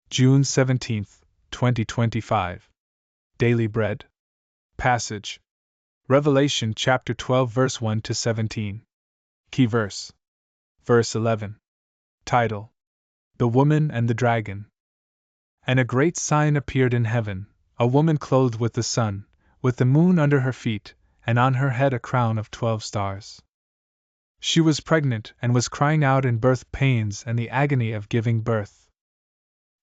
June 17, 2025. Daily Bread. Passage. Revelation chapter 12 verse 1 to 17. Key verse. Verse 11. Title: The Woman and the Dragon. And a great sign appeared in heaven, a woman clothed with the sun, with the moon under her feet, and on her head a crown of 12 stars. She was pregnant and was crying out in birth pains and the agony of giving birth.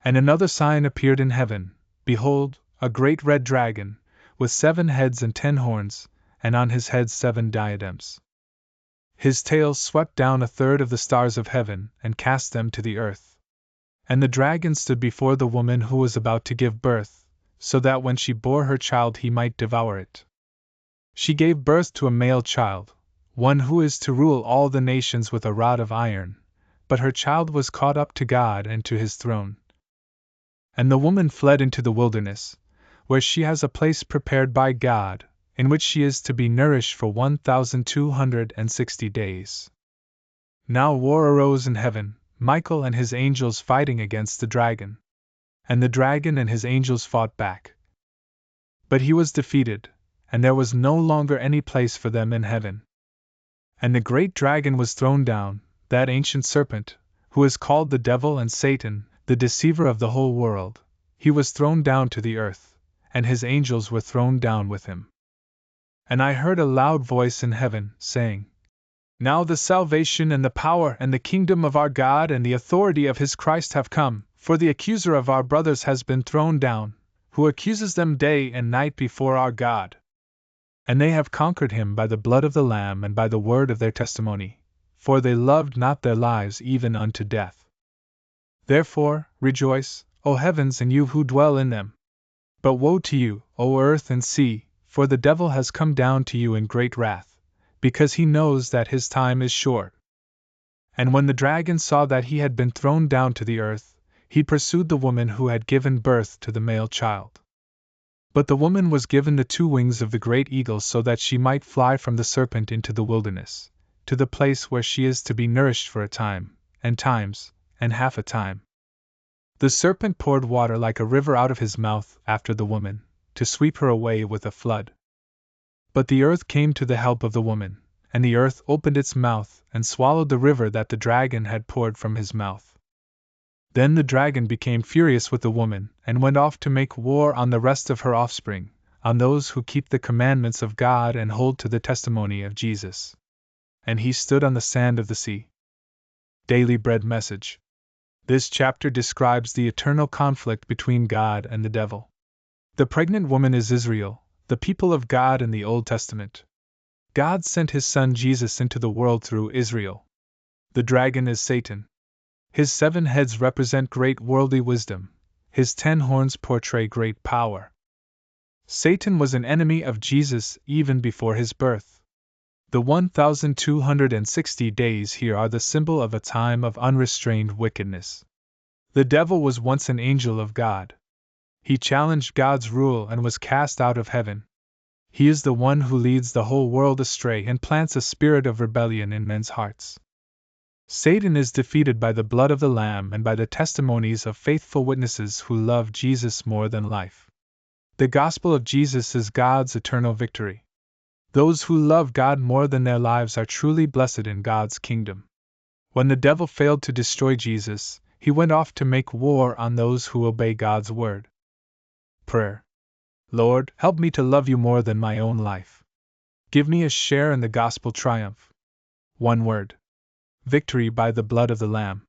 And another sign appeared in heaven, behold, a great red dragon, with 7 heads and 10 horns, and on his head 7 diadems. His tail swept down a third of the stars of heaven and cast them to the earth. And the dragon stood before the woman who was about to give birth, so that when she bore her child he might devour it. She gave birth to a male child, one who is to rule all the nations with a rod of iron, but her child was caught up to God and to his throne. And the woman fled into the wilderness, where she has a place prepared by God, in which she is to be nourished for 1,260 days. Now war arose in heaven, Michael and his angels fighting against the dragon. And the dragon and his angels fought back. But he was defeated, and there was no longer any place for them in heaven. And the great dragon was thrown down, that ancient serpent, who is called the devil and Satan, the deceiver of the whole world. He was thrown down to the earth, and his angels were thrown down with him. And I heard a loud voice in heaven, saying, Now the salvation and the power and the kingdom of our God and the authority of his Christ have come, for the accuser of our brothers has been thrown down, who accuses them day and night before our God. And they have conquered him by the blood of the Lamb and by the word of their testimony, for they loved not their lives even unto death. Therefore, rejoice, O heavens, and you who dwell in them. But woe to you, O earth and sea, for the devil has come down to you in great wrath, because he knows that his time is short. And when the dragon saw that he had been thrown down to the earth, he pursued the woman who had given birth to the male child. But the woman was given the 2 wings of the great eagle so that she might fly from the serpent into the wilderness, to the place where she is to be nourished for a time, and times, and half a time. The serpent poured water like a river out of his mouth after the woman, to sweep her away with a flood. But the earth came to the help of the woman, and the earth opened its mouth and swallowed the river that the dragon had poured from his mouth. Then the dragon became furious with the woman, and went off to make war on the rest of her offspring, on those who keep the commandments of God and hold to the testimony of Jesus. And he stood on the sand of the sea. Daily Bread Message. This chapter describes the eternal conflict between God and the devil. The pregnant woman is Israel, the people of God in the Old Testament. God sent his Son Jesus into the world through Israel. The dragon is Satan. His 7 heads represent great worldly wisdom, his 10 horns portray great power. Satan was an enemy of Jesus even before his birth. The 1,260 days here are the symbol of a time of unrestrained wickedness. The devil was once an angel of God. He challenged God's rule and was cast out of heaven. He is the one who leads the whole world astray and plants a spirit of rebellion in men's hearts. Satan is defeated by the blood of the Lamb and by the testimonies of faithful witnesses who love Jesus more than life. The gospel of Jesus is God's eternal victory. Those who love God more than their lives are truly blessed in God's kingdom. When the devil failed to destroy Jesus, he went off to make war on those who obey God's word. Prayer. Lord, help me to love you more than my own life. Give me a share in the gospel triumph. One word. Victory by the blood of the Lamb.